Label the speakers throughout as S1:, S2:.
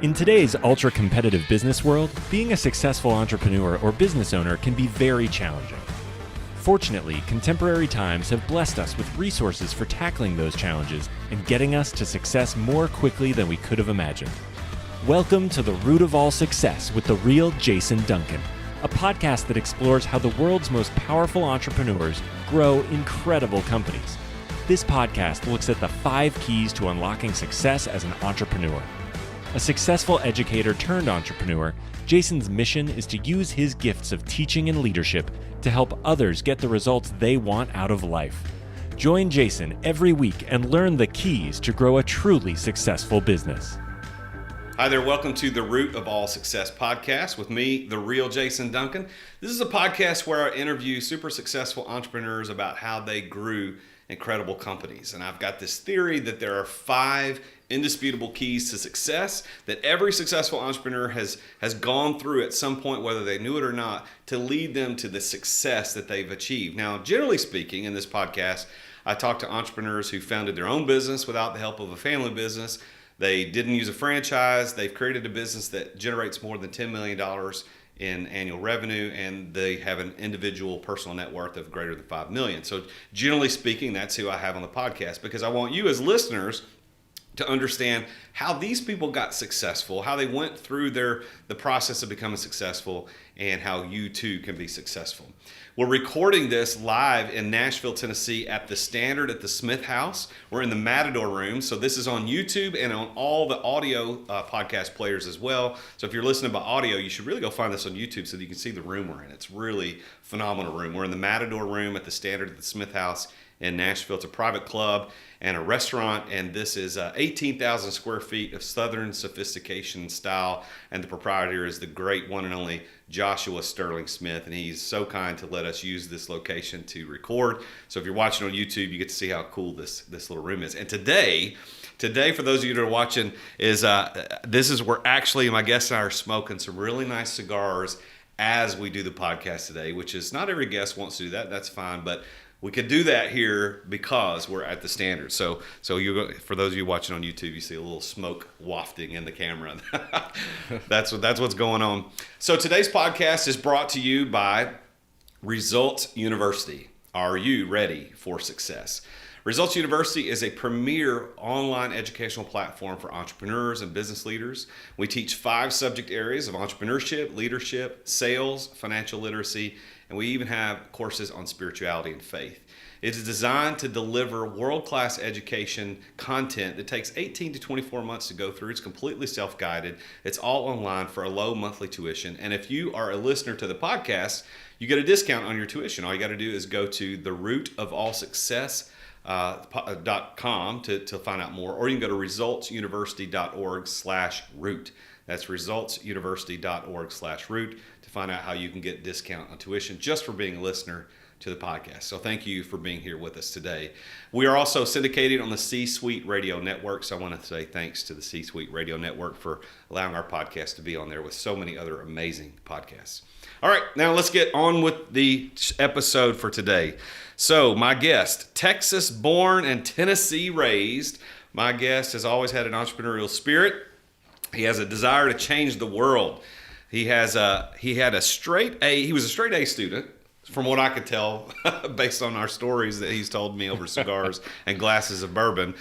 S1: In today's ultra-competitive business world, being a successful entrepreneur or business owner can be very challenging. Fortunately, contemporary times have blessed us with resources for tackling those challenges and getting us to success more quickly than we could have imagined. Welcome to The Root of All Success with the real Jason Duncan, a podcast that explores how the world's most powerful entrepreneurs grow incredible companies. This podcast looks at the 5 keys to unlocking success as an entrepreneur. A successful educator turned entrepreneur, Jason's mission is to use his gifts of teaching and leadership to help others get the results they want out of life. Join Jason every week and learn the keys to grow a truly successful business.
S2: Hi there, welcome to the Root of All Success podcast with me, the real Jason Duncan. This is a podcast where I interview super successful entrepreneurs about how they grew incredible companies. And I've got this theory that there are 5 indisputable keys to success that every successful entrepreneur has gone through at some point, whether they knew it or not, to lead them to the success that they've achieved. Now, generally speaking, in this podcast, I talk to entrepreneurs who founded their own business without the help of a family business. They didn't use a franchise. They've created a business that generates more than $10 million in annual revenue, and they have an individual personal net worth of greater than $5 million. So generally speaking, that's who I have on the podcast, because I want you as listeners to understand how these people got successful, how they went through the process of becoming successful, and how you too can be successful. We're recording this live in Nashville, Tennessee at the Standard at the Smith House. We're in the Matador Room. So this is on YouTube and on all the audio podcast players as well. So if you're listening by audio, you should really go find this on YouTube so that you can see the room we're in. It's really phenomenal room. We're in the Matador Room at the Standard at the Smith House in Nashville. It's a private club and a restaurant, and this is 18,000 square feet of Southern sophistication style, and the proprietor is the great one and only Joshua Sterling Smith, and he's so kind to let us use this location to record. So if you're watching on YouTube, you get to see how cool this little room is. And today, for those of you that are watching, is this is where actually my guest and I are smoking some really nice cigars as we do the podcast today, which is not every guest wants to do that. That's fine, but we could do that here because we're at the Standard. So for those of you watching on YouTube, you see a little smoke wafting in the camera. That's what's going on. So today's podcast is brought to you by Results University. Are you ready for success? Results University is a premier online educational platform for entrepreneurs and business leaders. We teach 5 subject areas of entrepreneurship, leadership, sales, financial literacy, and we even have courses on spirituality and faith. It is designed to deliver world-class education content that takes 18 to 24 months to go through. It's completely self-guided. It's all online for a low monthly tuition. And if you are a listener to the podcast, you get a discount on your tuition. All you got to do is go to therootofallsuccess.com to find out more, or you can go to resultsuniversity.org/root. That's resultsuniversity.org/root to find out how you can get discount on tuition just for being a listener to the podcast. So thank you for being here with us today. We are also syndicated on the C-Suite Radio Network, so I want to say thanks to the C-Suite Radio Network for allowing our podcast to be on there with so many other amazing podcasts. All right, now let's get on with the episode for today. So my guest, Texas born and Tennessee raised, my guest has always had an entrepreneurial spirit. He has a desire to change the world. He was a straight A student, from what I could tell, based on our stories that he's told me over cigars and glasses of bourbon.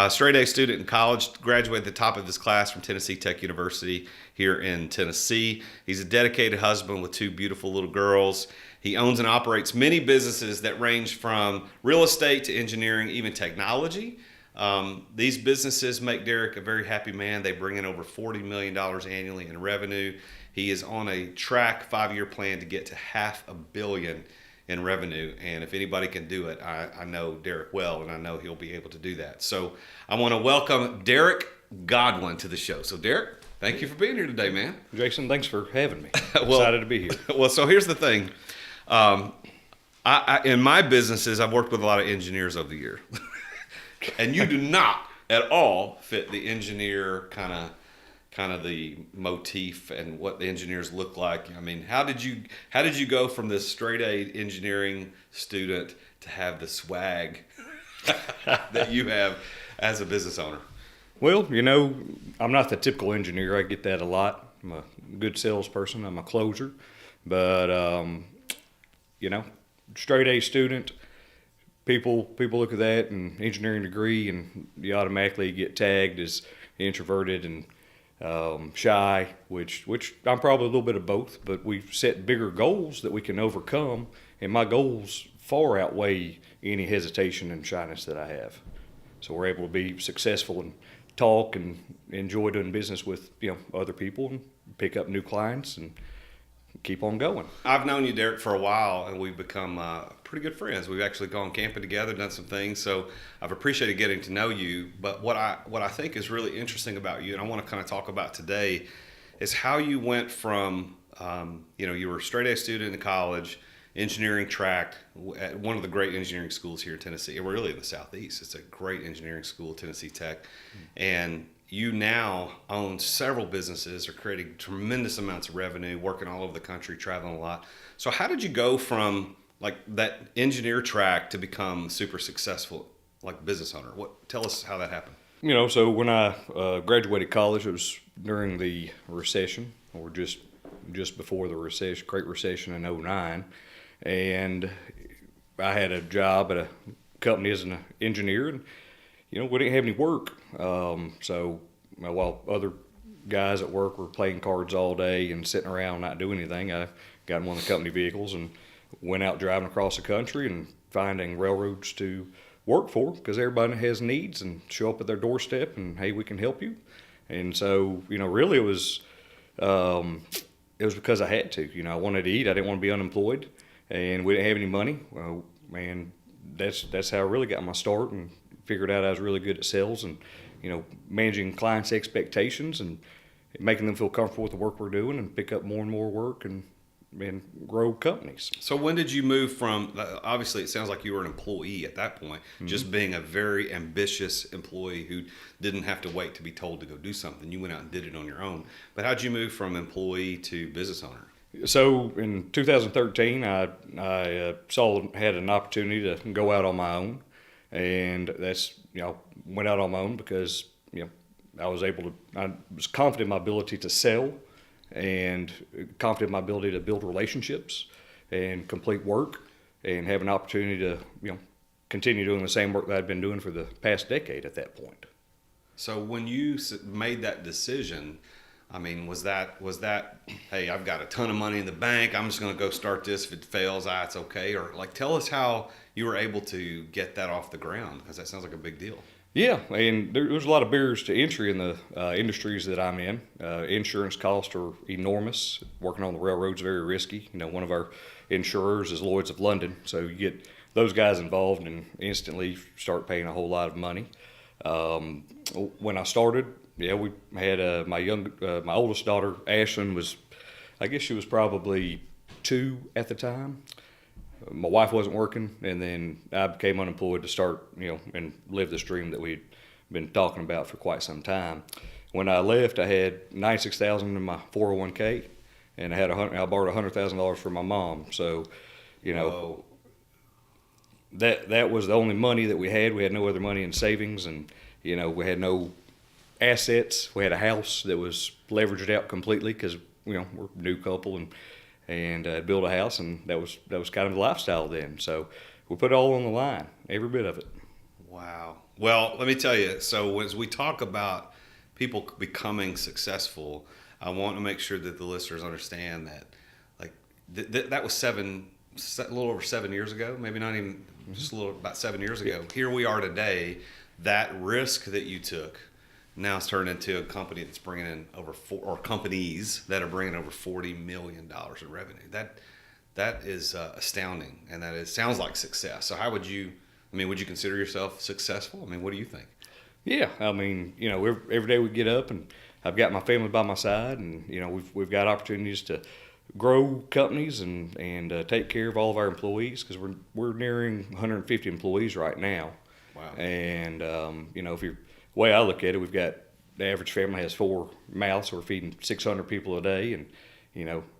S2: Straight A student in college, graduated at the top of his class from Tennessee Tech University here in Tennessee. He's a dedicated husband with 2 beautiful little girls. He owns and operates many businesses that range from real estate to engineering, even technology. These businesses make Derek a very happy man. They bring in over $40 million annually in revenue. He is on a track 5-year plan to get to $500 million in revenue. And if anybody can do it, I know Derek well, and I know he'll be able to do that. So I want to welcome Derek Godwin to the show. So Derek, thank you for being here today, man.
S3: Jason, thanks for having me. I'm excited to be here.
S2: Well, so here's the thing. In my businesses, I've worked with a lot of engineers over the year. And you do not at all fit the engineer kind of the motif and what the engineers look like. I mean, how did you go from this straight A engineering student to have the swag that you have as a business owner?
S3: Well, I'm not the typical engineer. I get that a lot. I'm a good salesperson. I'm a closer. But, straight A student, people look at that and engineering degree, and you automatically get tagged as introverted and shy, which I'm probably a little bit of both, but we've set bigger goals that we can overcome, and my goals far outweigh any hesitation and shyness that I have. So we're able to be successful and talk and enjoy doing business with other people and pick up new clients and keep on going.
S2: I've known you, Derek, for a while, and we've become pretty good friends. We've actually gone camping together, done some things, so I've appreciated getting to know you. But what I think is really interesting about you, and I want to kind of talk about today, is how you went from, you were a straight A student in college, engineering track at one of the great engineering schools here in Tennessee. We're really in the Southeast. It's a great engineering school, Tennessee Tech, and you now own several businesses, are creating tremendous amounts of revenue, working all over the country, traveling a lot. So how did you go from like that engineer track to become super successful, like business owner? Tell us how that happened.
S3: So when I graduated college, it was during the recession, or just before the recession, Great Recession in '09, and I had a job at a company as an engineer, and we didn't have any work. So while other guys at work were playing cards all day and sitting around not doing anything, I got in one of the company vehicles and went out driving across the country and finding railroads to work for, because everybody has needs and show up at their doorstep and, hey, we can help you. And so, really it was because I had to. I wanted to eat. I didn't want to be unemployed, and we didn't have any money. And that's how I really got my start, and figured out I was really good at sales and, managing clients' expectations and making them feel comfortable with the work we're doing, and pick up more and more work and grow companies.
S2: So when did you move from, obviously it sounds like you were an employee at that point, just being a very ambitious employee who didn't have to wait to be told to go do something. You went out and did it on your own. But how'd you move from employee to business owner?
S3: So in 2013, I had an opportunity to go out on my own, and that's went out on my own because I was confident in my ability to sell, and confident in my ability to build relationships and complete work, and have an opportunity to continue doing the same work that I'd been doing for the past decade at that point.
S2: So when you made that decision, I mean, was that, hey, I've got a ton of money in the bank, I'm just going to go start this, if it fails, it's okay? Or tell us how you were able to get that off the ground, because that sounds like a big deal.
S3: Yeah, and there's a lot of barriers to entry in the industries that I'm in. Insurance costs are enormous. Working on the railroad's very risky. One of our insurers is Lloyd's of London, so you get those guys involved and instantly start paying a whole lot of money. When I started, we had my oldest daughter, Ashlyn, she was probably 2 at the time. My wife wasn't working, and then I became unemployed to start, and live this dream that we'd been talking about for quite some time. When I left, I had $96,000 in my 401k, and I borrowed $100,000 from my mom. So,
S2: Whoa.
S3: that was the only money that we had. We had no other money in savings, and we had no assets. We had a house that was leveraged out completely because we're a new couple and build a house, and that was kind of the lifestyle then. So we put it all on the line, every bit of it.
S2: Wow. Well, let me tell you, so as we talk about people becoming successful, I want to make sure that the listeners understand that that was a little over 7 years ago, maybe not even, just about 7 years ago. Here we are today. That risk that you took now it's turned into a company that's bringing in companies that are bringing over $40 million in revenue. That is astounding, and sounds like success. So how would you consider yourself successful? What do you think?
S3: Yeah, every day we get up, and I've got my family by my side, and we've got opportunities to grow companies and take care of all of our employees, because we're nearing 150 employees right now.
S2: Wow.
S3: And the way I look at it, we've got the average family has 4 mouths, so we're feeding 600 people a day, and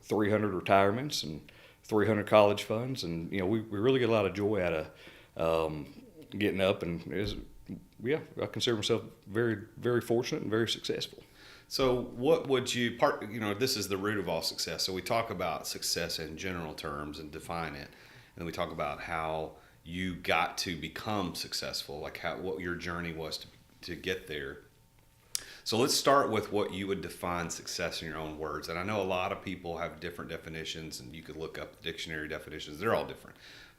S3: 300 retirements and 300 college funds, and we really get a lot of joy out of getting up, and yeah, I consider myself very, very fortunate and very successful.
S2: So what would you this is the root of all success. So we talk about success in general terms and define it. And then we talk about how you got to become successful, like what your journey was to get there. So let's start with what you would define success in your own words. And I know a lot of people have different definitions, and you could look up the dictionary definitions. They're all different.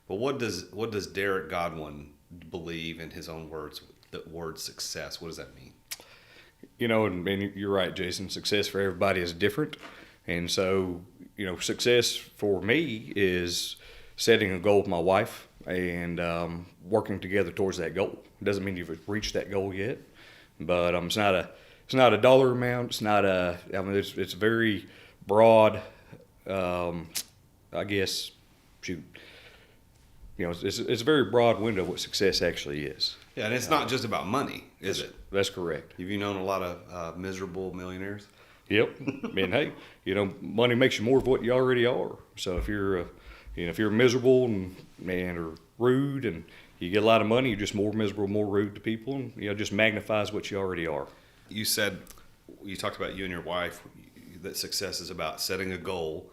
S2: But what does Derek Godwin believe in his own words, the word success? What does that mean?
S3: And you're right, Jason. Success for everybody is different. And so, success for me is setting a goal with my wife and working together towards that goal. It doesn't mean you've reached that goal yet, but it's not a dollar amount. It's not it's very broad. I guess, it's a very broad window of what success actually is.
S2: Yeah, and it's not just about money, is it?
S3: That's correct.
S2: Have you known a lot of miserable millionaires?
S3: Yep. And hey, money makes you more of what you already are. So if you're miserable and or rude and you get a lot of money, you're just more miserable, more rude to people, and just magnifies what you already are.
S2: You talked about you and your wife, that success is about setting a goal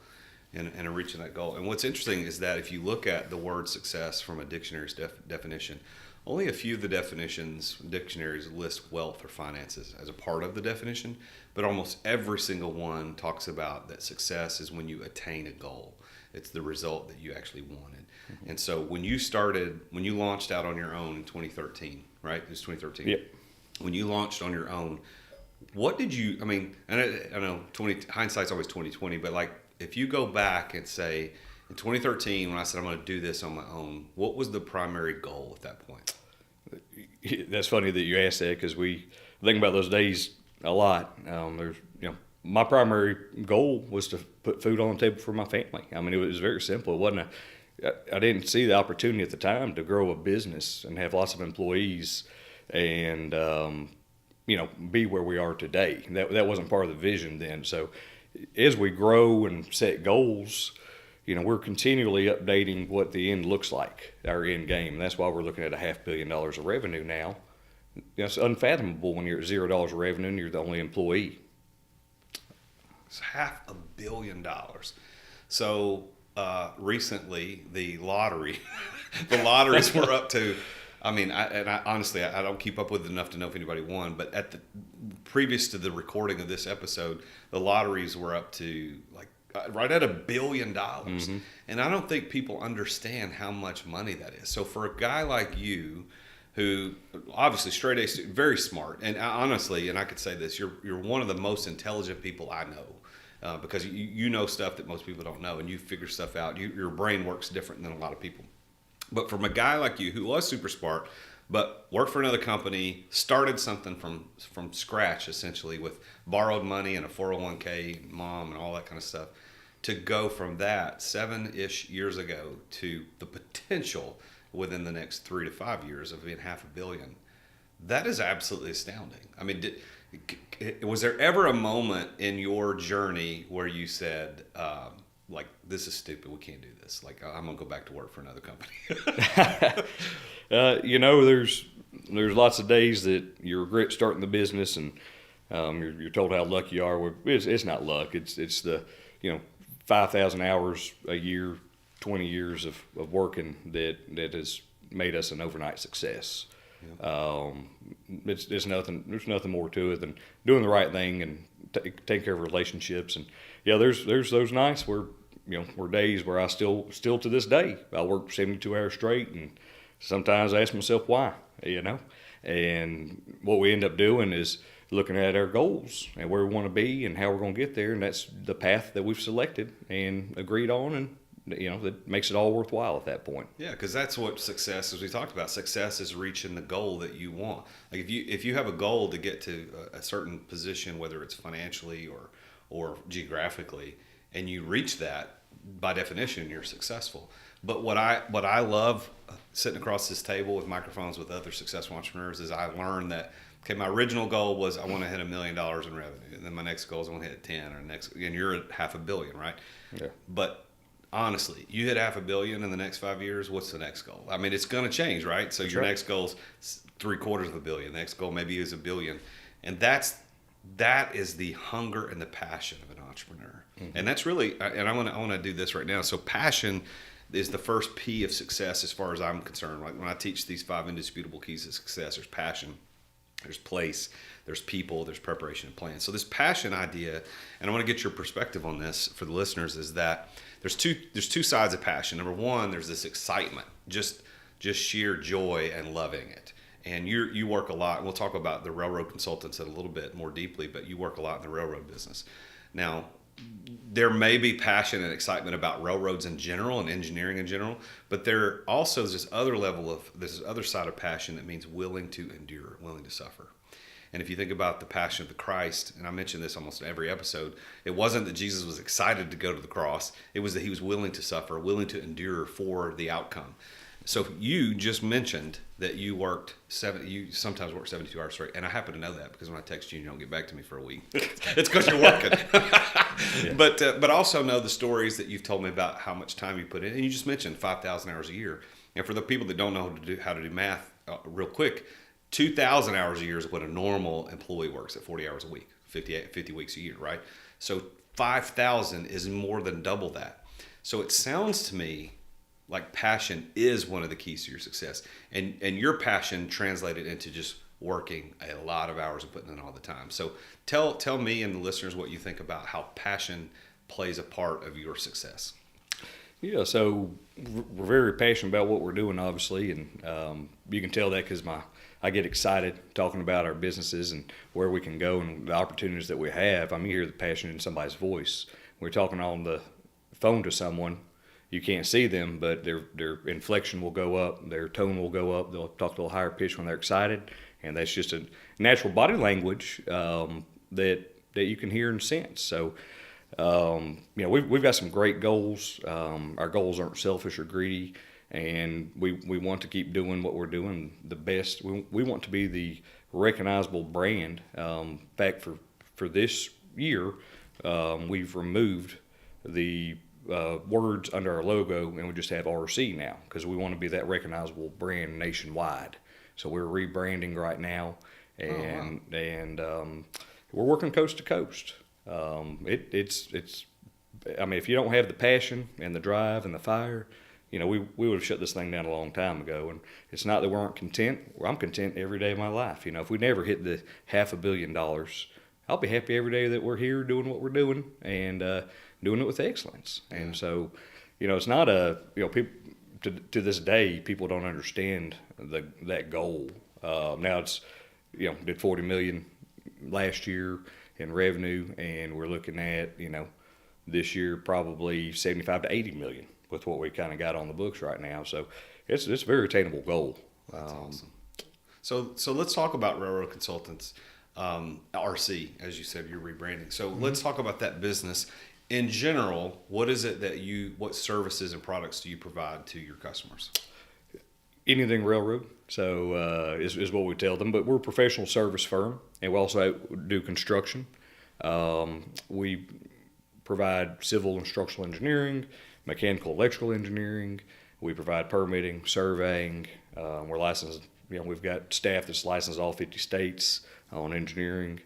S2: and reaching that goal. And what's interesting is that if you look at the word success from a dictionary's definition, only a few of the dictionaries list wealth or finances as a part of the definition, but almost every single one talks about that success is when you attain a goal. It's the result that you actually wanted. Mm-hmm. And so when you launched out on your own in 2013, right? It was 2013.
S3: Yep.
S2: When you launched on your own, what did you, and I know hindsight's always 20/20, but like if you go back and say, in 2013, when I said I'm going to do this on my own, what was the primary goal at that point?
S3: That's funny that you asked that, because we think about those days a lot. My primary goal was to put food on the table for my family. It was very simple. I didn't see the opportunity at the time to grow a business and have lots of employees and be where we are today. That wasn't part of the vision then. So as we grow and set goals, we're continually updating what the end looks like, our end game. And that's why we're looking at $500 million of revenue now. It's unfathomable when you're at $0 of revenue and you're the only employee.
S2: It's $500 million. So recently, the lotteries were up to. Honestly, I don't keep up with it enough to know if anybody won. But previous to the recording of this episode, the lotteries were up to right at $1 billion. Mm-hmm. And I don't think people understand how much money that is. So for a guy like you, who obviously straight A student, very smart, and honestly, and I could say this, you're one of the most intelligent people I know, because you know stuff that most people don't know, and you figure stuff out. Your brain works different than a lot of people. But from a guy like you who was super smart, but worked for another company, started something from scratch essentially with borrowed money and a 401k, mom, and all that kind of stuff, to go from that 7-ish years ago to the potential within the next 3 to 5 years of being $500 million, that is absolutely astounding. Was there ever a moment in your journey where you said, this is stupid, we can't do this, I'm gonna go back to work for another company?
S3: There's lots of days that you regret starting the business, and you're told how lucky you are. It's not luck. It's the 5,000 hours a year, 20 years of working that has made us an overnight success. Yeah. It's nothing. There's nothing more to it than doing the right thing and taking care of relationships. And there's those nights where were days where I still to this day I work 72 hours straight, and sometimes I ask myself why. And what we end up doing is looking at our goals and where we want to be and how we're going to get there, and that's the path that we've selected and agreed on, and that makes it all worthwhile at that point. Yeah,
S2: because that's what success, as we talked about, success is reaching the goal that you want. Like if you have a goal to get to a certain position, whether it's financially or geographically, and you reach that, by definition, you're successful. But what I love sitting across this table with microphones with other successful entrepreneurs is I learned that, okay, my original goal was I want to hit $1 million in revenue, and then my next goal is I want to hit 10, and you're at $500 million, right?
S3: Yeah.
S2: But honestly, you hit 500 million in the next 5 years, what's the next goal? I mean, it's going to change, right? So your next goal is 750 million. The next goal maybe is $1 billion. And that is the hunger and the passion of an entrepreneur. And that's really, and I want to do this right now. So passion is the first P of success as far as I'm concerned. Like when I teach these 5 indisputable keys of success, there's passion, there's place, there's people, there's preparation and plan. So this passion idea, and I want to get your perspective on this for the listeners, is that there's two sides of passion. Number one, there's this excitement, just sheer joy and loving it. And you work a lot, and we'll talk about the railroad consultants in a little bit more deeply, but you work a lot in the railroad business. Now, there may be passion and excitement about railroads in general and engineering in general, but there also is this other side of passion that means willing to endure, willing to suffer. And if you think about the passion of the Christ, and I mention this almost in every episode, it wasn't that Jesus was excited to go to the cross. It was that he was willing to suffer, willing to endure for the outcome. So you just mentioned that you sometimes work 72 hours straight, and I happen to know that because when I text you, you don't get back to me for a week. It's because you're working. Yeah. But also know the stories that you've told me about how much time you put in, and you just mentioned 5,000 hours a year. And for the people that don't know how to do math, real quick, 2,000 hours a year is what a normal employee works at 40 hours a week, 50 weeks a year, right? So 5,000 is more than double that. So it sounds to me like passion is one of the keys to your success, and your passion translated into just working a lot of hours and putting in all the time. So tell me and the listeners what you think about how passion plays a part of your success.
S3: Yeah, so we're very passionate about what we're doing, obviously, and you can tell that because I get excited talking about our businesses and where we can go and the opportunities that we have. I mean, you hear the passion in somebody's voice. We're talking on the phone to someone. You can't see them, but their inflection will go up, their tone will go up. They'll talk a little higher pitch when they're excited, and that's just a natural body language that you can hear and sense. So, we've got some great goals. Our goals aren't selfish or greedy, and we want to keep doing what we're doing the best. We want to be the recognizable brand. In fact, for this year, we've removed the words under our logo, and we just have RC now because we want to be that recognizable brand nationwide. So we're rebranding right now, and we're working coast to coast. It's I mean, if you don't have the passion and the drive and the fire, we would have shut this thing down a long time ago. And it's not that we aren't content. I'm content every day of my life. If we never hit the $500 million, I'll be happy every day that we're here doing what we're doing and doing it with excellence. And so, it's not people to this day, people don't understand that goal. Now it's, did 40 million last year in revenue, and we're looking at, this year probably 75 to 80 million with what we kind of got on the books right now. So it's a very attainable goal.
S2: That's awesome. So let's talk about Railroad Consultants, RC, as you said, you're rebranding. So let's talk about that business. In general, what is it what services and products do you provide to your customers?
S3: Anything railroad, so is what we tell them. But we're a professional service firm, and we also do construction. We provide civil and structural engineering, mechanical, electrical engineering. We provide permitting, surveying. We're licensed. We've got staff that's licensed all 50 states on engineering,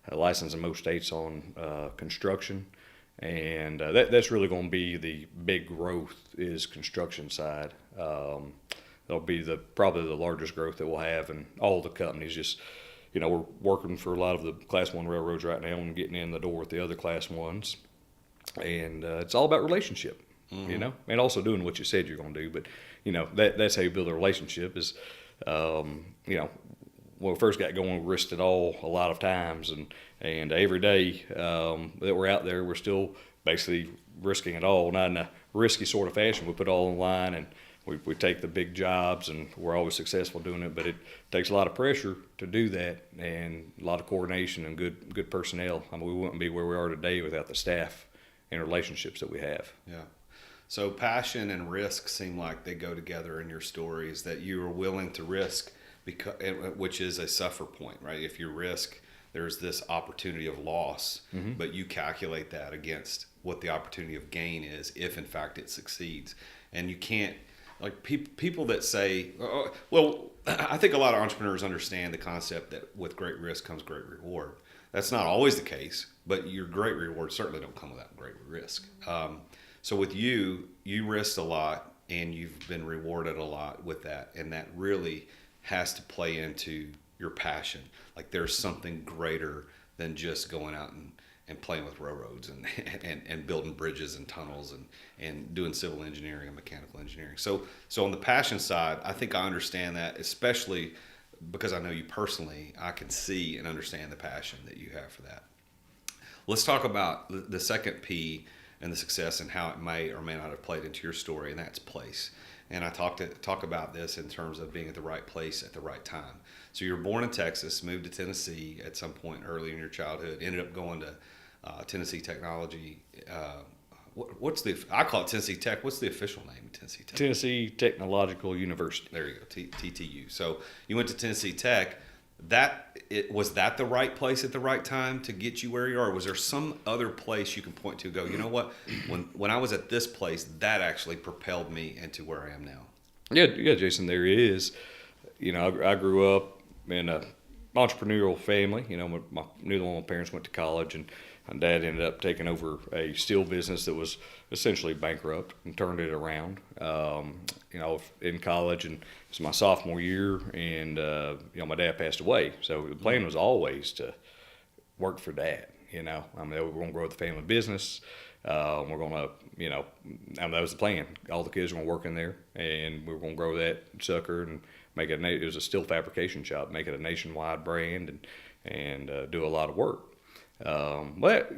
S3: licensed in most states on construction. And that's really going to be the big growth is construction side. That'll be probably the largest growth that we'll have in all the companies. Just, we're working for a lot of the Class 1 railroads right now and getting in the door with the other Class 1s. And it's all about relationship, and also doing what you said you're going to do. But, that's how you build a relationship is, when we first got going, we risked it all a lot of times. And every day that we're out there, we're still basically risking it all, not in a risky sort of fashion. We put it all on the line, and we take the big jobs, and we're always successful doing it. But it takes a lot of pressure to do that, and a lot of coordination and good personnel. I mean, we wouldn't be where we are today without the staff and relationships that we have.
S2: Yeah. So passion and risk seem like they go together in your stories, that you are willing to risk, which is a suffer point, right? If you risk, there's this opportunity of loss, but you calculate that against what the opportunity of gain is if in fact it succeeds. And you can't, like people that say, well, I think a lot of entrepreneurs understand the concept that with great risk comes great reward. That's not always the case, but your great rewards certainly don't come without great risk. So with you risked a lot and you've been rewarded a lot with that. And that really has to play into your passion. Like there's something greater than just going out and playing with railroads and building bridges and tunnels and doing civil engineering and mechanical engineering. So on the passion side, I think I understand that, especially because I know you personally. I can see and understand the passion that you have for that. Let's talk about the second P and the success and how it may or may not have played into your story, and that's place. And I talk about this in terms of being at the right place at the right time. So you were born in Texas, moved to Tennessee at some point early in your childhood, ended up going to Tennessee Technology. I call it Tennessee Tech. What's the official name of Tennessee Tech?
S3: Tennessee Technological University.
S2: There you go, TTU. So you went to Tennessee Tech. Was that the right place at the right time to get you where you are? Or was there some other place you can point to, go, you know what, when I was at this place, that actually propelled me into where I am now?
S3: Yeah, Jason, there is. I grew up in a entrepreneurial family. Neither one of my parents went to college, and my dad ended up taking over a steel business that was essentially bankrupt and turned it around. In college, and it's my sophomore year, and my dad passed away. So the plan was always to work for Dad. We're going to grow the family business. We're going to, that was the plan. All the kids were going to work in there, and we were going to grow that sucker and make it. It was a steel fabrication shop, make it a nationwide brand, and do a lot of work. But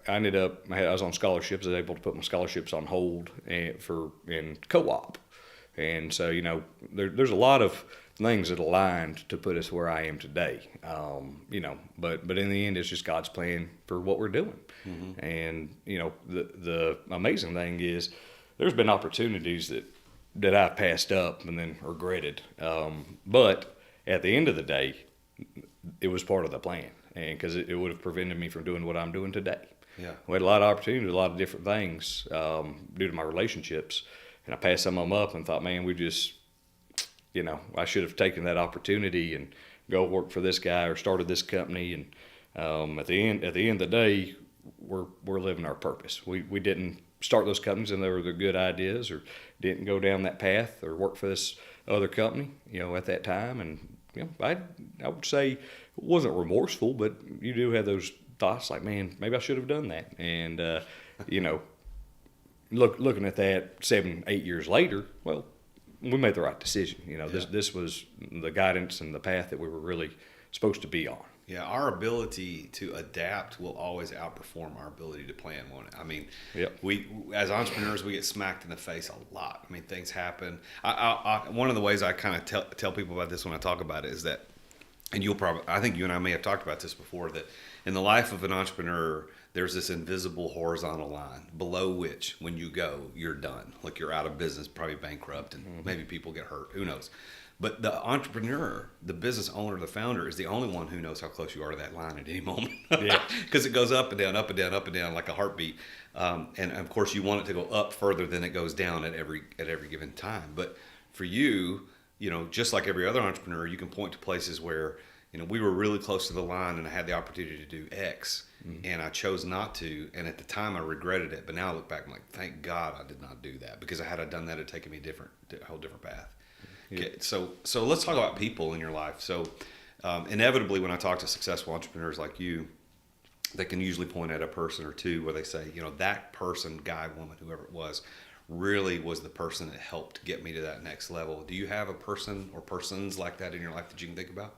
S3: I was on scholarships. I was able to put my scholarships on hold in co-op, and so there's a lot of things that aligned to put us where I am today. But in the end, it's just God's plan for what we're doing. Mm-hmm. And the amazing thing is there's been opportunities that I've passed up and then regretted. But at the end of the day, it was part of the plan. And because it would have prevented me from doing what I'm doing today.
S2: Yeah,
S3: we had a lot of opportunities, a lot of different things due to my relationships, and I passed some of them up and thought, man, I should have taken that opportunity and go work for this guy or started this company. And at the end of the day, we're living our purpose. We didn't start those companies and they were the good ideas, or didn't go down that path or work for this other company, at that time. And I would say it wasn't remorseful, but you do have those thoughts like, man, maybe I should have done that. And, looking at that 7-8 years later, well, we made the right decision. This was the guidance and the path that we were really supposed to be on.
S2: Yeah, our ability to adapt will always outperform our ability to plan, won't it? I mean,
S3: yep.
S2: We as entrepreneurs, we get smacked in the face a lot. I mean, things happen. One of the ways I kind of tell people about this when I talk about it is that, and I think you and I may have talked about this before, that in the life of an entrepreneur, there's this invisible horizontal line below which, when you go, you're done. Like you're out of business, probably bankrupt, and maybe people get hurt. Who knows? But the entrepreneur, the business owner, the founder, is the only one who knows how close you are to that line at any moment.
S3: Yeah,
S2: because it goes up and down, up and down, up and down like a heartbeat. And of course, you want it to go up further than it goes down at every given time. But for you, just like every other entrepreneur, you can point to places where we were really close to the line, and I had the opportunity to do X, and I chose not to. And at the time, I regretted it. But now I look back, I'm like, thank God I did not do that, because had I done that, it'd taken me a whole different path.
S3: Yeah.
S2: Okay, so let's talk about people in your life. So inevitably, when I talk to successful entrepreneurs like you, they can usually point at a person or two where they say, that person, guy, woman, whoever it was, really was the person that helped get me to that next level. Do you have a person or persons like that in your life that you can think about?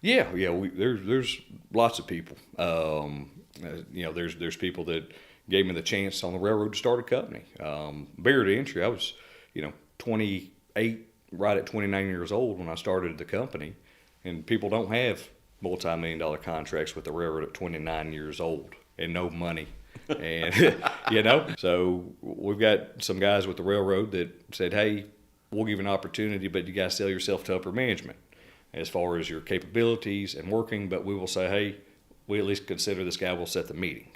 S3: Yeah. There's lots of people. There's people that gave me the chance on the railroad to start a company. Barrier to entry, I was, 28. Right at 29 years old when I started the company, and people don't have multi-million-dollar contracts with the railroad at 29 years old and no money. And, so we've got some guys with the railroad that said, hey, we'll give you an opportunity, but you got to sell yourself to upper management as far as your capabilities and working, but we will say, hey, we at least consider this guy, we'll set the meeting.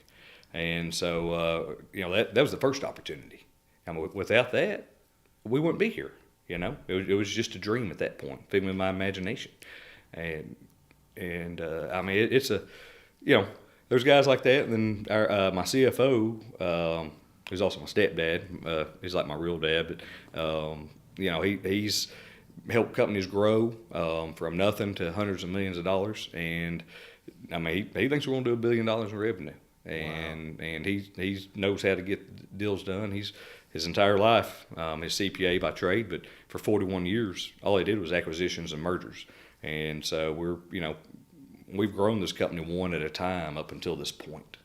S3: And so, that was the first opportunity. I mean, without that, we wouldn't be here. It was just a dream at that point, figment of my imagination. And I mean, it's there's guys like that. And then my CFO, who's also my stepdad, he's like my real dad, but, he's helped companies grow from nothing to hundreds of millions of dollars. And I mean, he thinks we're going to do $1 billion in revenue. And wow. And he knows how to get deals done. His entire life, his CPA by trade, but for 41 years, all he did was acquisitions and mergers. And so we've grown this company one at a time up until this point.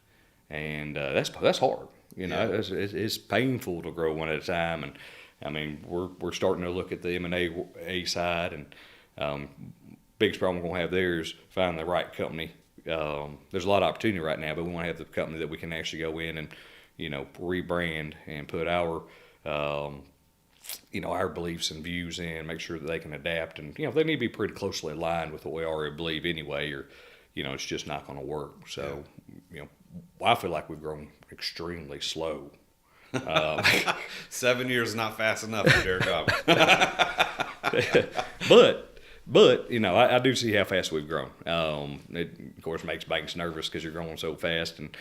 S3: And that's hard. It's painful to grow one at a time. And I mean, we're starting to look at the M&A side, and biggest problem we're going to have there is finding the right company. There's a lot of opportunity right now, but we want to have the company that we can actually go in and rebrand and put our beliefs and views in, make sure that they can adapt, and they need to be pretty closely aligned with what we already believe anyway, or it's just not going to work. So I feel like we've grown extremely slow.
S2: 7 years is not fast enough for Derek Godwin.
S3: But I do see how fast we've grown. It of course makes banks nervous because you're growing so fast, and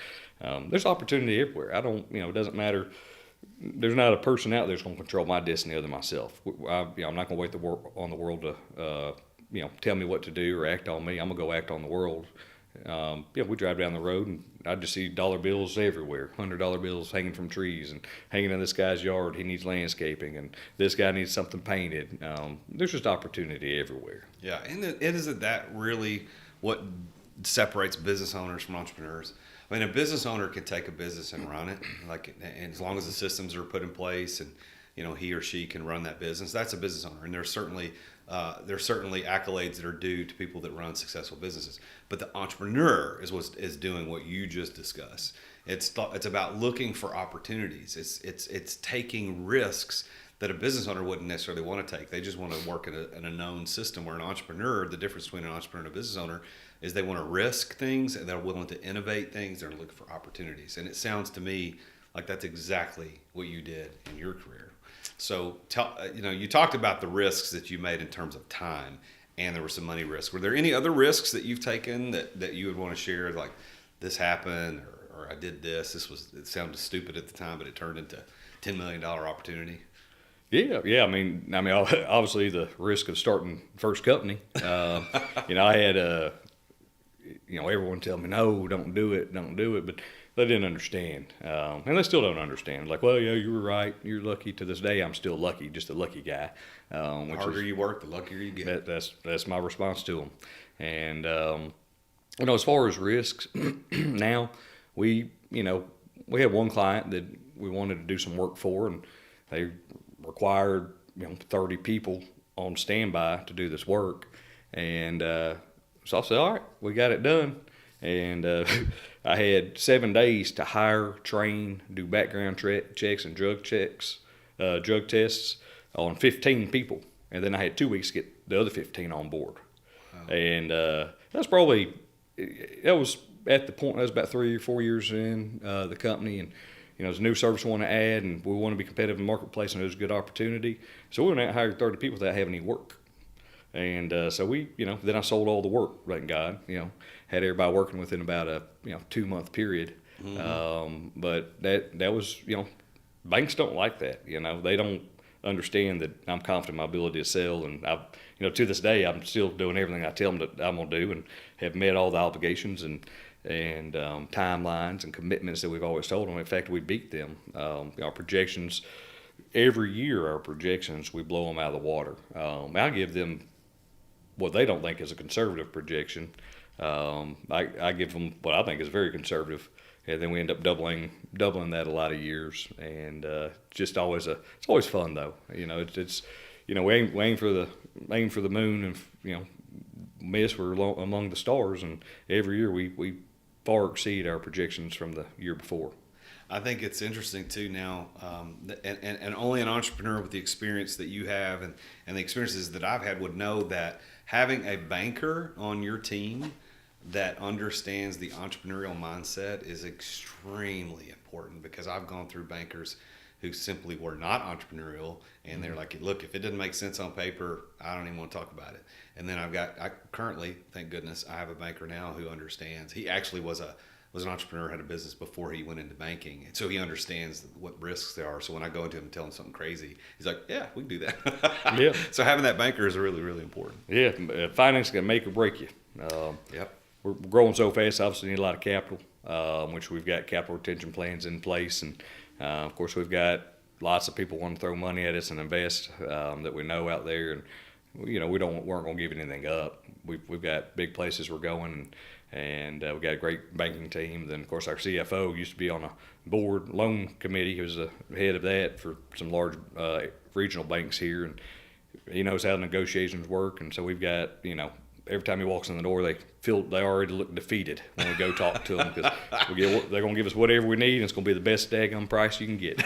S3: there's opportunity everywhere. It doesn't matter. There's not a person out there that's going to control my destiny other than myself. I'm not going to wait on the world to tell me what to do or act on me. I'm going to go act on the world. We drive down the road and I just see dollar bills everywhere, $100 bills hanging from trees and hanging in this guy's yard. He needs landscaping, and this guy needs something painted. There's just opportunity everywhere.
S2: Yeah, and isn't that really what separates business owners from entrepreneurs? I mean, a business owner can take a business and run it, and as long as the systems are put in place and he or she can run that business, that's a business owner. And there's certainly accolades that are due to people that run successful businesses. But the entrepreneur is doing what you just discussed. It's about looking for opportunities. It's taking risks that a business owner wouldn't necessarily want to take. They just want to work in a known system. Where an entrepreneur, the difference between an entrepreneur and a business owner is they want to risk things, and they're willing to innovate things. They're looking for opportunities. And it sounds to me like that's exactly what you did in your career. So you talked about the risks that you made in terms of time, and there were some money risks. Were there any other risks that you've taken that you would want to share, like this happened or I did this? It sounded stupid at the time, but it turned into $10 million opportunity.
S3: Yeah. I mean, obviously the risk of starting first company. I had everyone tell me, no, don't do it, but they didn't understand, and they still don't understand. Like, well, yeah, you were right. You're lucky. To this day, I'm still lucky, just a lucky guy.
S2: The harder you work, the luckier you get.
S3: That's my response to them. And as far as risks, now we had one client that we wanted to do some work for, and they required 30 people on standby to do this work, and so I said, all right, we got it done. And I had 7 days to hire, train, do background checks and drug tests on 15 people. And then I had 2 weeks to get the other 15 on board. Wow. And that was at the point, that was about 3 or 4 years in the company. And, there's a new service we want to add, and we want to be competitive in the marketplace, and it was a good opportunity. So we went out and hired 30 people without having any work. And so we, then I sold all the work, thank God, had everybody working within about a 2-month period. Mm-hmm. But that was, banks don't like that. They don't understand that I'm confident in my ability to sell. And to this day, I'm still doing everything I tell them that I'm going to do, and have met all the obligations and timelines and commitments that we've always told them. In fact, we beat them. Our projections, every year, we blow them out of the water. I give them what they don't think is a conservative projection. I give them what I think is very conservative, and then we end up doubling that a lot of years. And it's always fun though. It's we aim for the moon, and miss, we're among the stars, and every year we far exceed our projections from the year before.
S2: I think it's interesting too now, and only an entrepreneur with the experience that you have and the experiences that I've had would know that having a banker on your team that understands the entrepreneurial mindset is extremely important, because I've gone through bankers who simply were not entrepreneurial, and they're like, look, if it doesn't make sense on paper, I don't even want to talk about it. And then I currently, thank goodness, I have a banker now who understands. He actually was an entrepreneur, had a business before he went into banking, and so he understands what risks there are. So when I go into him and tell him something crazy, he's like, yeah, we can do that.
S3: Yeah.
S2: So having that banker is really, really important.
S3: Yeah, finance can make or break you.
S2: Yep.
S3: We're growing so fast, obviously need a lot of capital, which we've got capital retention plans in place. And of course, we've got lots of people want to throw money at us and invest that we know out there. And, we weren't going to give anything up. We've got big places we're going, and we've got a great banking team. Then, of course, our CFO used to be on a board loan committee. He was the head of that for some large regional banks here, and he knows how negotiations work. And so we've got, every time he walks in the door, they already look defeated when we go talk to them, because they're going to give us whatever we need, and it's going to be the best daggone price you can get.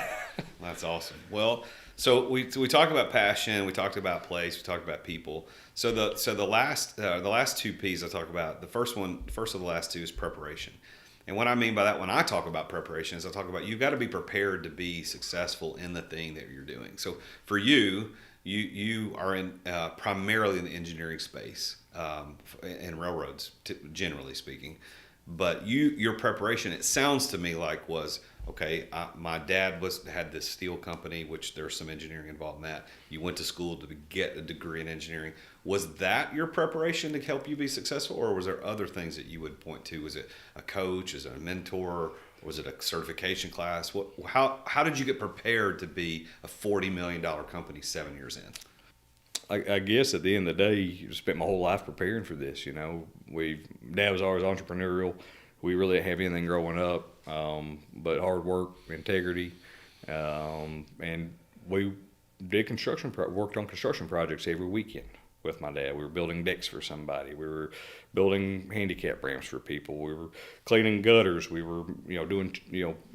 S2: That's awesome. Well, so we talked about passion, we talked about place, we talked about people. So the last two P's I talk about, the first of the last two is preparation. And what I mean by that when I talk about preparation is I talk about you've got to be prepared to be successful in the thing that you're doing. So for you are in primarily in the engineering space, in railroads, generally speaking. But your preparation, it sounds to me like, was okay. My dad had this steel company, which there's some engineering involved in that. You went to school to get a degree in engineering. Was that your preparation to help you be successful, or was there other things that you would point to? Was it a coach? Is it a mentor? Was it a certification class? How did you get prepared to be a $40 million company 7 years in?
S3: I guess at the end of the day, you spent my whole life preparing for this. Dad was always entrepreneurial. We really didn't have anything growing up, but hard work, integrity, and we did worked on construction projects every weekend with my dad. We were building decks for somebody. We were building handicap ramps for people. We were cleaning gutters. We were, doing,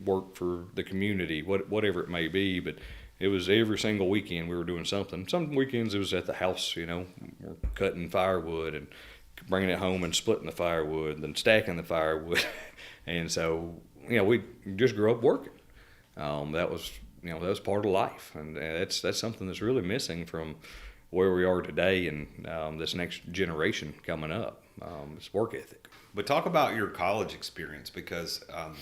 S3: work for the community, whatever it may be. But it was every single weekend we were doing something. Some weekends it was at the house, we're cutting firewood and bringing it home and splitting the firewood, then stacking the firewood. And so, we just grew up working. That was part of life. And that's something that's really missing from where we are today and this next generation coming up. It's work ethic.
S2: But talk about your college experience, because a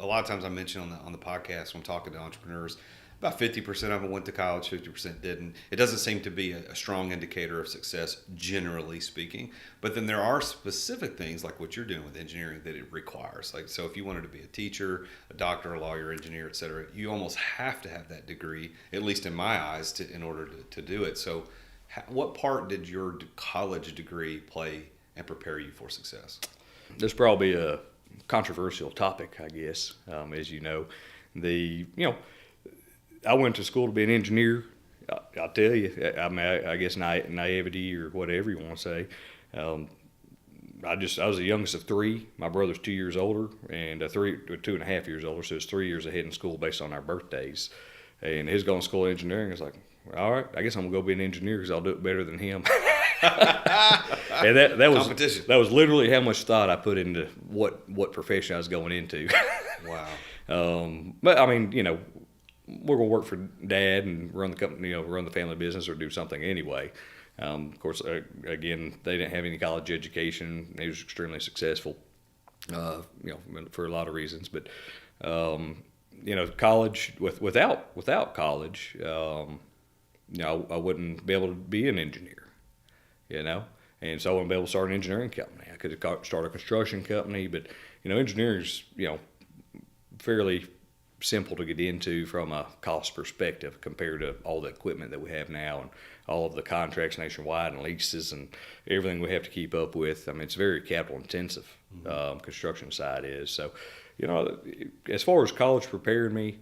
S2: lot of times I mention on the podcast when I'm talking to entrepreneurs, about 50% of them went to college, 50% didn't. It doesn't seem to be a strong indicator of success, generally speaking. But then there are specific things like what you're doing with engineering that it requires. Like, so if you wanted to be a teacher, a doctor, a lawyer, engineer, et cetera, you almost have to have that degree, at least in my eyes, in order to do it. So what part did your college degree play and prepare you for success?
S3: There's probably a controversial topic, I guess, as you know. I went to school to be an engineer. I'll tell you, I guess naivety or whatever you want to say. I was the youngest of three. My brother's 2 years older, and 2.5 years older, so it's 3 years ahead in school based on our birthdays. And he's going to school of engineering. I was like, all right, I guess I'm going to go be an engineer because I'll do it better than him. And that was literally how much thought I put into what profession I was going into.
S2: Wow.
S3: But I mean, we're going to work for Dad and run the company, run the family business or do something anyway. Of course, again, they didn't have any college education. He was extremely successful, for a lot of reasons. But, college, without college, I wouldn't be able to be an engineer, And so I wouldn't be able to start an engineering company. I could have started a construction company, but, engineering is, fairly simple to get into from a cost perspective compared to all the equipment that we have now and all of the contracts nationwide and leases and everything we have to keep up with. I mean, it's very capital intensive. Construction side is. So, as far as college prepared me,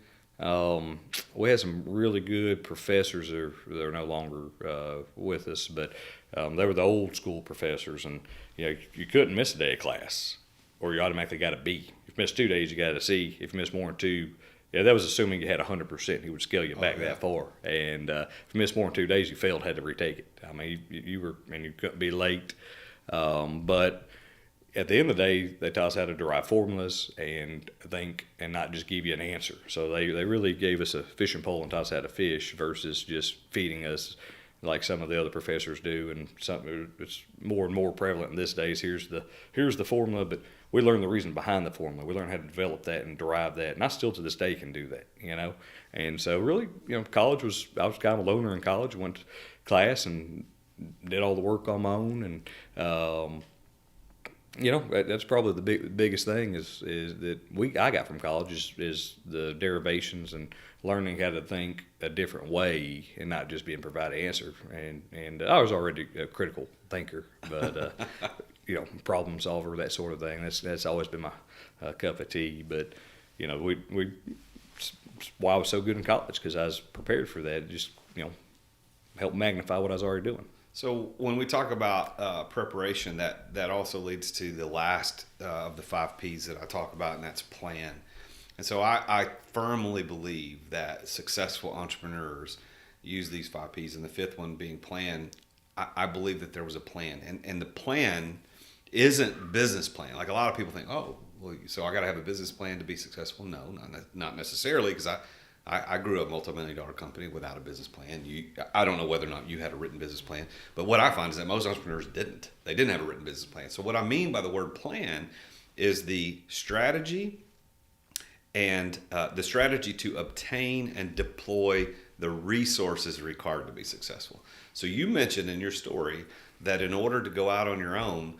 S3: we had some really good professors that are no longer with us, but they were the old school professors, and you couldn't miss a day of class or you automatically got a B. If you missed 2 days, you got a C. If you missed more than two, that was assuming you had 100%. He would scale you back that far. And if you missed more than 2 days, you failed, had to retake it. I mean, you couldn't be late. But at the end of the day, they taught us how to derive formulas and think and not just give you an answer. So they really gave us a fishing pole and taught us how to fish versus just feeding us like some of the other professors do. And something it's more and more prevalent in this days. Here's the formula, but we learn the reason behind the formula. We learn how to develop that and derive that. And I still to this day can do that, And so really, college I was kind of a loner in college. Went to class and did all the work on my own, and that's probably the biggest thing is that I got from college is the derivations and learning how to think a different way and not just being provided an answer. And I was already a critical thinker, but problem solver, that sort of thing. That's always been my cup of tea. But why I was so good in college, because I was prepared for that. It just helped magnify what I was already doing.
S2: So when we talk about preparation, that also leads to the last of the 5 P's that I talk about, and that's plan. And so I firmly believe that successful entrepreneurs use these 5 P's, and the 5th one being plan. I believe that there was a plan, and the plan isn't business plan. Like a lot of people think, oh, well, so I got to have a business plan to be successful. No, not necessarily, because I grew up a multi-million-dollar company without a business plan. I don't know whether or not you had a written business plan, but what I find is that most entrepreneurs didn't. They didn't have a written business plan. So what I mean by the word plan is the strategy and the strategy to obtain and deploy the resources required to be successful. So you mentioned in your story that in order to go out on your own,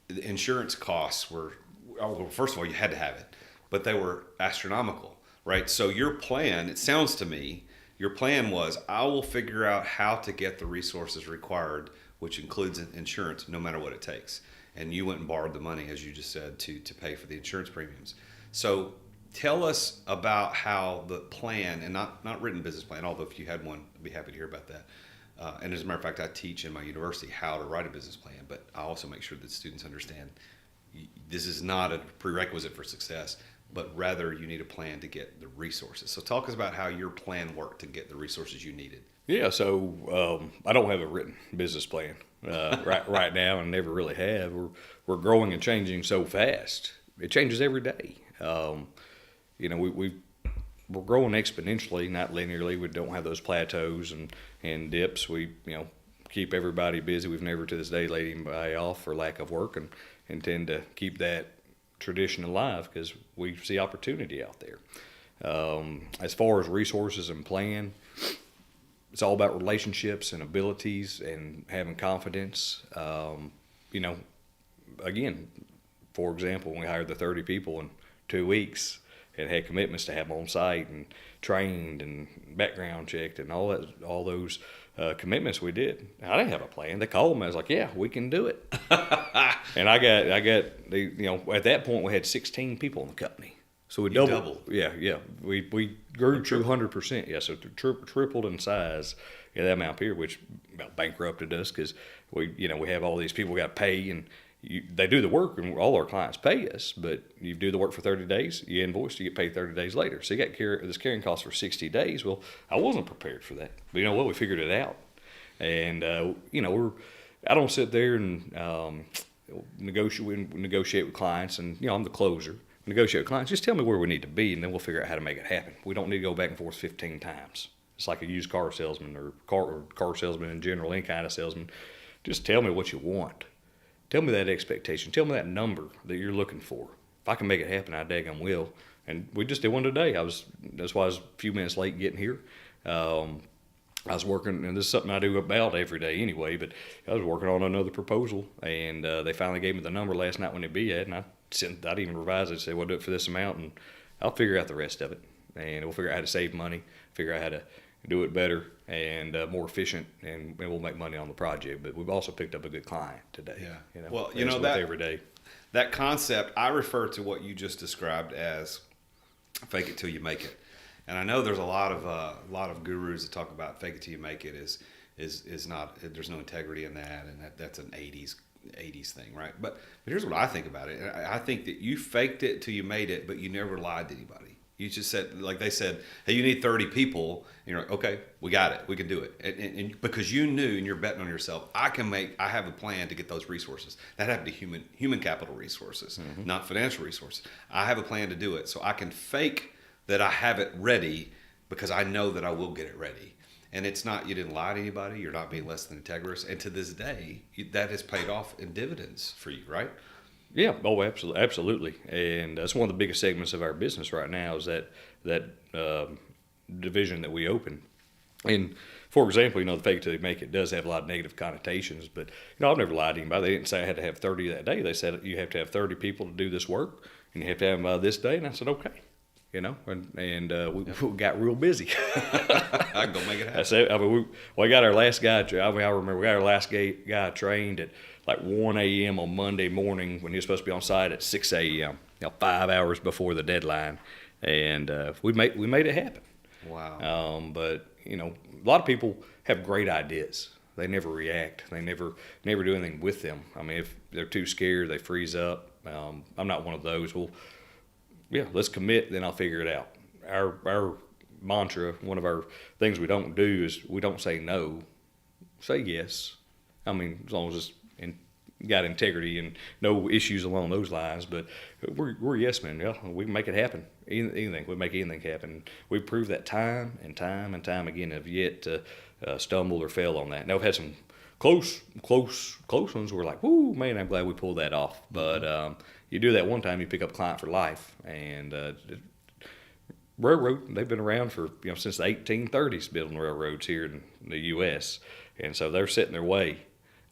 S2: the insurance costs were, well, first of all, you had to have it, but they were astronomical. Right. So your plan, it sounds to me, your plan was, I will figure out how to get the resources required, which includes insurance, no matter what it takes. And you went and borrowed the money, as you just said, to pay for the insurance premiums. So tell us about how the plan, and not written business plan, although if you had one, I'd be happy to hear about that. And as a matter of fact, I teach in my university how to write a business plan, but I also make sure that students understand this is not a prerequisite for success, but rather you need a plan to get the resources. So talk us about how your plan worked to get the resources you needed.
S3: Yeah, so I don't have a written business plan right now, and never really have. We're growing and changing so fast. It changes every day. We're growing exponentially, not linearly. We don't have those plateaus and dips. We keep everybody busy. We've never to this day laid anybody off for lack of work, and intend to keep that tradition alive because we see opportunity out there. As far as resources and plan, it's all about relationships and abilities and having confidence. Again, for example, when we hired the 30 people in 2 weeks and had commitments to have them on site and trained and background checked and all those commitments we did. I didn't have a plan. They called me. I was like, yeah, we can do it. And I got at that point we had 16 people in the company. So we doubled. Yeah. We grew 200%. Yeah, so tripled in size in that amount of period, which about bankrupted us because we have all these people we got to pay, and they do the work, and all our clients pay us. But you do the work for 30 days, you invoice, you get paid 30 days later. So you got this carrying cost for 60 days. Well, I wasn't prepared for that. But you know what? We figured it out. And I don't sit there and negotiate with clients, and I'm the closer. Negotiate with clients. Just tell me where we need to be, and then we'll figure out how to make it happen. We don't need to go back and forth 15 times. It's like a used car salesman or car salesman in general, any kind of salesman. Just tell me what you want. Tell me that expectation. Tell me that number that you're looking for. If I can make it happen, I daggum will. And we just did one today. That's why I was a few minutes late getting here. I was working, and this is something I do about every day anyway, but I was working on another proposal, and they finally gave me the number last night when they be at, and I didn't even revise it. Said, "We'll do it for this amount, and I'll figure out the rest of it, and we'll figure out how to save money, figure out how to do it better and more efficient, and we'll make money on the project." But we've also picked up a good client today.
S2: Yeah. Well, that every day. That concept, I refer to what you just described as fake it till you make it. And I know there's a lot of gurus that talk about fake it till you make it is not, there's no integrity in that, and that's an 80s thing, right? But here's what I think about it. I think that you faked it till you made it, but you never lied to anybody. You just said, like they said, hey, you need 30 people. And you're like, okay, we got it. We can do it. And because you knew and you're betting on yourself, I have a plan to get those resources. That happened to human capital resources, not financial resources. I have a plan to do it. So I can fake that I have it ready because I know that I will get it ready. And it's not, you didn't lie to anybody. You're not being less than integrous. And to this day, that has paid off in dividends for you, right?
S3: Yeah, oh, absolutely, and that's one of the biggest segments of our business right now is that division that we open. And for example, the fake till you make it does have a lot of negative connotations, but I've never lied to anybody. They didn't say I had to have 30 that day. They said you have to have 30 people to do this work, and you have to have them by this day. And I said okay, we got real busy.
S2: I can go make it happen.
S3: I said, we got our last guy. I remember we got our last guy trained at like 1 a.m. on Monday morning when he was supposed to be on site at 6 a.m. 5 hours before the deadline, and we made it happen.
S2: Wow.
S3: But a lot of people have great ideas. They never react. They never do anything with them. I mean, if they're too scared, they freeze up. I'm not one of those. Well, yeah, let's commit, then I'll figure it out. Our mantra, one of our things we don't do is we don't say no, say yes. I mean, as long as it's got integrity and no issues along those lines, but we're yes men. Yeah, we can make it happen. Anything, we make anything happen. We prove that time and time and time again. Have yet to stumble or fail on that. Now we've had some close ones. We're like, whoo, man, I'm glad we pulled that off. But you do that one time, you pick up a client for life. And railroad, they've been around for since the 1830s, building railroads here in the U.S. And so they're setting their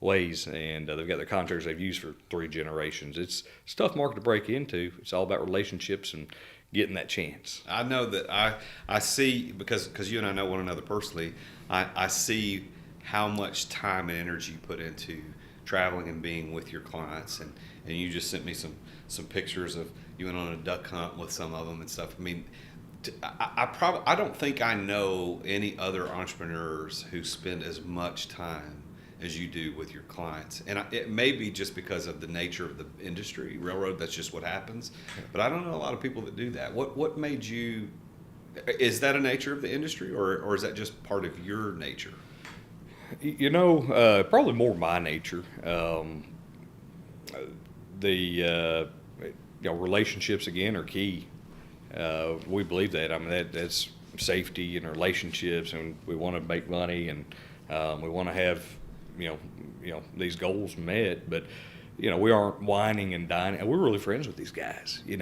S3: ways, and they've got their contractors they've used for 3 generations. It's a tough market to break into. It's all about relationships and getting that chance.
S2: I know that I see, because you and I know one another personally, I see how much time and energy you put into traveling and being with your clients, and you just sent me some pictures of you went on a duck hunt with some of them and stuff. I mean, I don't think I know any other entrepreneurs who spend as much time as you do with your clients. And it may be just because of the nature of the industry, railroad, that's just what happens. But I don't know a lot of people that do that. What made you, is that a nature of the industry, or is that just part of your nature?
S3: Probably more my nature. Relationships again are key. We believe that. I mean, that's safety and relationships, and we want to make money, and we want to have these goals met, but we aren't whining and dining. We're really friends with these guys. They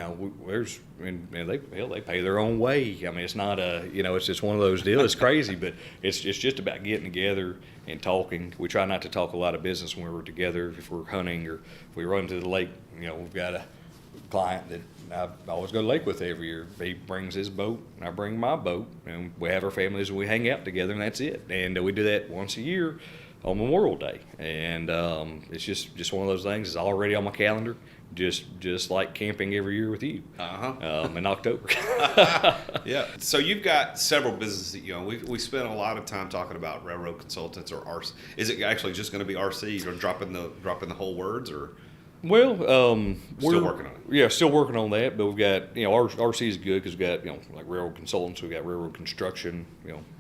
S3: pay their own way. I mean, it's not it's just one of those deals. It's crazy, but it's just about getting together and talking. We try not to talk a lot of business when we're together. If we're hunting or if we run to the lake, we've got a client that I always go to the lake with every year. He brings his boat, and I bring my boat, and we have our families and we hang out together, and that's it. And we do that once a year on Memorial Day, and it's just one of those things. It's already on my calendar, just like camping every year with you in October.
S2: Yeah. So you've got several businesses that you own. We spent a lot of time talking about railroad consultants or RC. Is it actually just going to be RC, or dropping the whole words, or?
S3: Well,
S2: Still working on it.
S3: Yeah, still working on that. But we've got, RC is good because we've got, like railroad consultants. We've got railroad construction,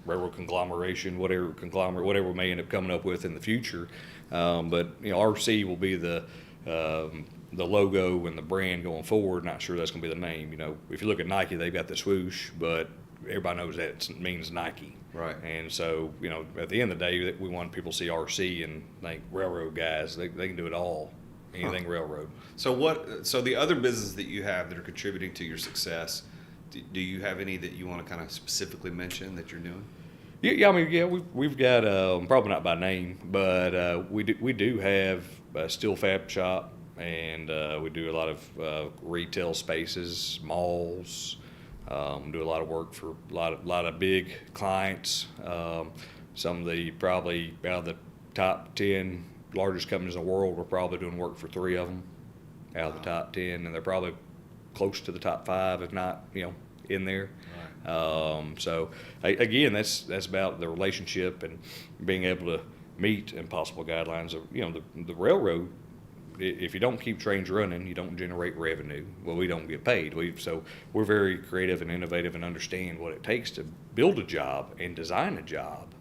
S3: railroad conglomeration, whatever we may end up coming up with in the future. But RC will be the logo and the brand going forward. Not sure that's going to be the name. If you look at Nike, they've got the swoosh, but everybody knows that it means Nike.
S2: Right.
S3: And so, at the end of the day, we want people to see RC and think railroad guys. They can do it all. Anything railroad. So
S2: the other businesses that you have that are contributing to your success, do you have any that you want to kind of specifically mention that you're doing?
S3: We've got probably not by name, but we do have a steel fab shop, and we do a lot of retail spaces, malls. Do a lot of work for a lot of big clients. Some of the probably out of the top 10 largest companies in the world, we're probably doing work for 3 of them out of the top 10, and they're probably close to the top 5, if not, in there. Right. So again, that's about the relationship and being able to meet impossible guidelines of, the railroad. if you don't keep trains running, you don't generate revenue. Well, we don't get paid. So we're very creative and innovative and understand what it takes to build a job and design a job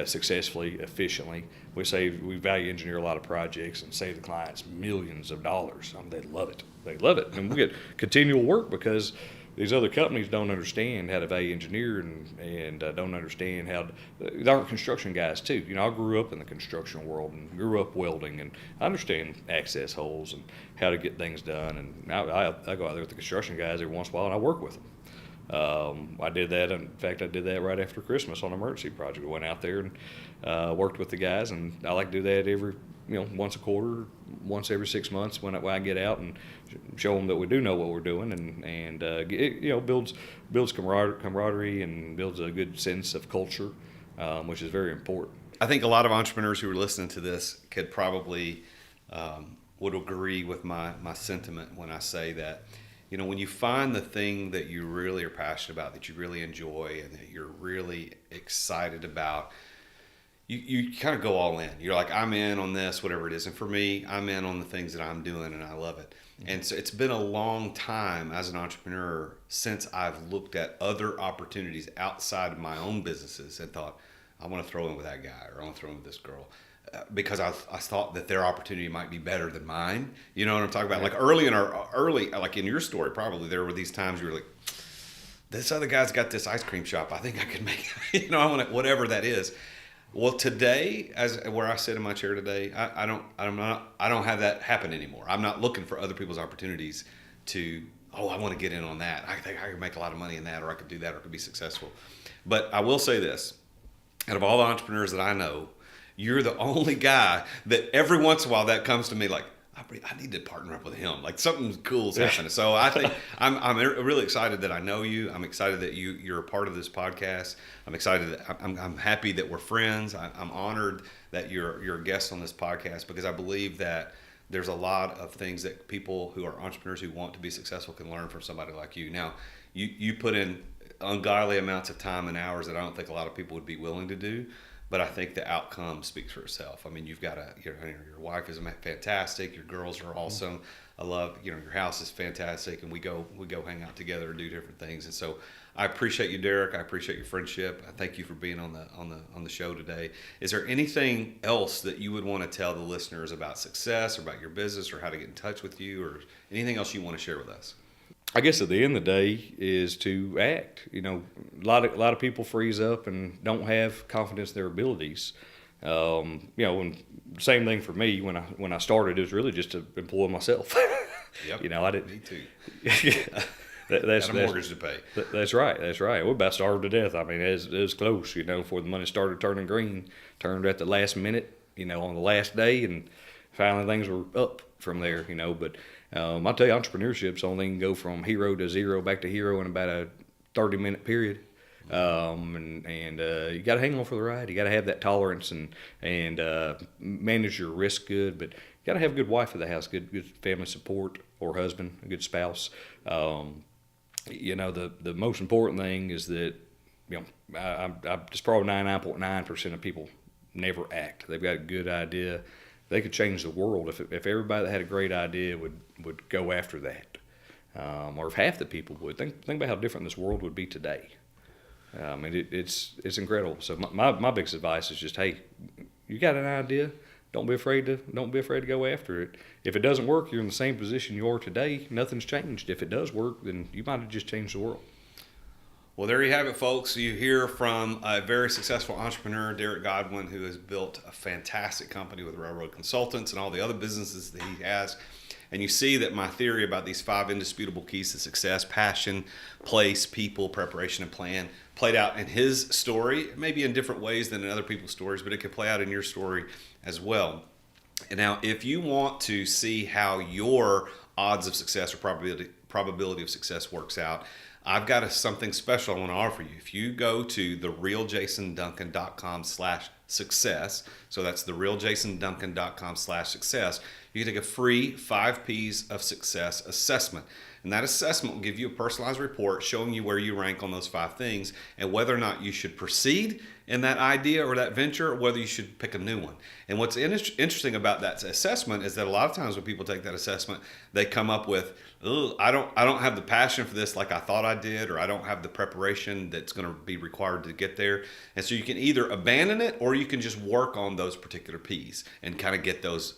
S3: successfully, efficiently. We value engineer a lot of projects and save the clients millions of dollars. They love it. They love it. And we get continual work because these other companies don't understand how to value engineer and don't understand how they aren't construction guys too. I grew up in the construction world and grew up welding, and I understand access holes and how to get things done. And I go out there with the construction guys every once in a while and I work with them. I did that. In fact, I did that right after Christmas on an emergency project. I went out there and worked with the guys, and I like to do that every once a quarter, once every 6 months when I get out and show them that we do know what we're doing, and it builds camaraderie and builds a good sense of culture, which is very important.
S2: I think a lot of entrepreneurs who are listening to this could probably would agree with my sentiment when I say that, when you find the thing that you really are passionate about, that you really enjoy, and that you're really excited about, you kind of go all in. You're like, I'm in on this, whatever it is. And for me, I'm in on the things that I'm doing, and I love it. And so it's been a long time as an entrepreneur since I've looked at other opportunities outside of my own businesses and thought, I want to throw in with that guy, or I want to throw in with this girl. Because I thought that their opportunity might be better than mine. You know what I'm talking about? Like early, like in your story, probably there were these times you were like, this other guy's got this ice cream shop. I think I could make, I want it, whatever that is. Well, today, as where I sit in my chair today, I don't have that happen anymore. I'm not looking for other people's opportunities to, I want to get in on that. I think I could make a lot of money in that, or I could do that, or I could be successful. But I will say this, out of all the entrepreneurs that I know, you're the only guy that every once in a while that comes to me like, I need to partner up with him. Like something cool is happening. So I think I'm really excited that I know you. I'm excited that you're a part of this podcast. I'm excited that I'm happy that we're friends. I'm honored that you're a guest on this podcast, because I believe that there's a lot of things that people who are entrepreneurs who want to be successful can learn from somebody like you. Now, you put in ungodly amounts of time and hours that I don't think a lot of people would be willing to do. But I think the outcome speaks for itself. I mean, you've got your wife is fantastic. Your girls are awesome. I love, your house is fantastic, and we go hang out together and do different things. And so I appreciate you, Derek. I appreciate your friendship. I thank you for being on the show today. Is there anything else that you would want to tell the listeners about success, or about your business, or how to get in touch with you, or anything else you want to share with us?
S3: I guess at the end of the day is to act. A lot of people freeze up and don't have confidence in their abilities. When same thing for me when I started, it was really just to employ myself.
S2: Yep.
S3: I didn't.
S2: Me too.
S3: That's
S2: got a mortgage to pay.
S3: That's right. We're about starved to death. I mean, it was close. Before the money started turning green, turned at the last minute. On the last day, and finally things were up from there. But. I'll tell you, entrepreneurship's only can go from hero to zero back to hero in about a 30-minute period. And you got to hang on for the ride. You got to have that tolerance and manage your risk good. But you got to have a good wife at the house, good family support, or husband, a good spouse. The most important thing is that just probably 99.9% of people never act. They've got a good idea. They could change the world if everybody that had a great idea would go after that, or if half the people would. Think about how different this world would be today. It's incredible. So my biggest advice is just, hey, you got an idea, don't be afraid to go after it. If it doesn't work, you're in the same position you are today. Nothing's changed. If it does work, then you might have just changed the world.
S2: Well, there you have it, folks. You hear from a very successful entrepreneur, Derek Godwin, who has built a fantastic company with Railroad Consultants and all the other businesses that he has. And you see that my theory about these 5 indisputable keys to success: passion, place, people, preparation, and plan, played out in his story, maybe in different ways than in other people's stories, but it could play out in your story as well. And now, if you want to see how your odds of success or probability of success works out, I've got something special I want to offer you. If you go to therealjasonduncan.com/success, so that's therealjasonduncan.com/success, you can take a free 5 P's of Success assessment. And And that assessment will give you a personalized report showing you where you rank on those 5 things and whether or not you should proceed in that idea or that venture, or whether you should pick a new one. And what's interesting about that assessment is that a lot of times when people take that assessment, they come up with, I don't have the passion for this like I thought I did, or I don't have the preparation that's going to be required to get there. And so you can either abandon it, or you can just work on those particular P's and kind of get those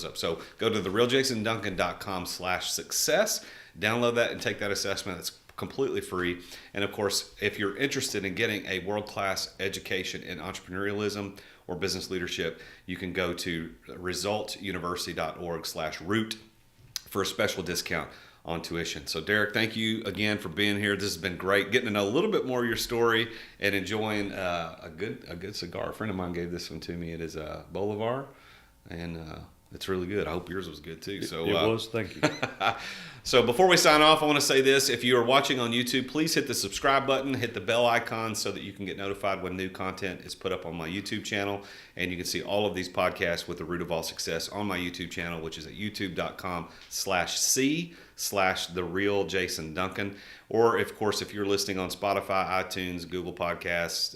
S2: up. So go to therealjasonduncan.com/success, download that and take that assessment. It's completely free. And of course, if you're interested in getting a world-class education in entrepreneurialism or business leadership, you can go to resultuniversity.org/root for a special discount on tuition. So Derek, thank you again for being here. This has been great, getting to know a little bit more of your story and enjoying a good cigar. A friend of mine gave this one to me. It is a Bolivar, and it's really good. I hope yours was good too. So
S3: it was. Thank you.
S2: So before we sign off, I want to say this. If you are watching on YouTube, please hit the subscribe button, hit the bell icon so that you can get notified when new content is put up on my YouTube channel. And you can see all of these podcasts with The Root of All Success on my YouTube channel, which is at youtube.com/C/TheRealJasonDuncan. Or, of course, if you're listening on Spotify, iTunes, Google Podcasts,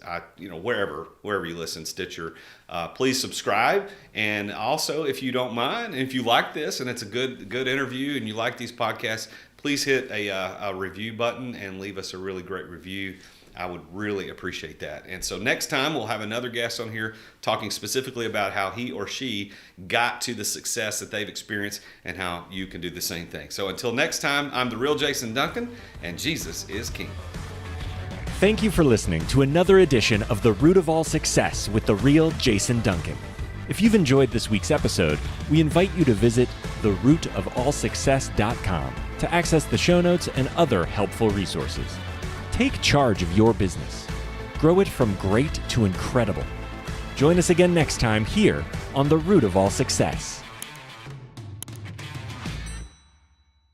S2: wherever you listen, Stitcher, please subscribe. And also, if you don't mind, and if you like this and it's a good interview and you like these podcasts, please hit a review button and leave us a really great review. I would really appreciate that. And so next time we'll have another guest on here talking specifically about how he or she got to the success that they've experienced and how you can do the same thing. So until next time, I'm the real Jason Duncan, and Jesus is King.
S1: Thank you for listening to another edition of The Root of All Success with the real Jason Duncan. If you've enjoyed this week's episode, we invite you to visit therootofallsuccess.com to access the show notes and other helpful resources. Take charge of your business. Grow it from great to incredible. Join us again next time here on The Root of All Success.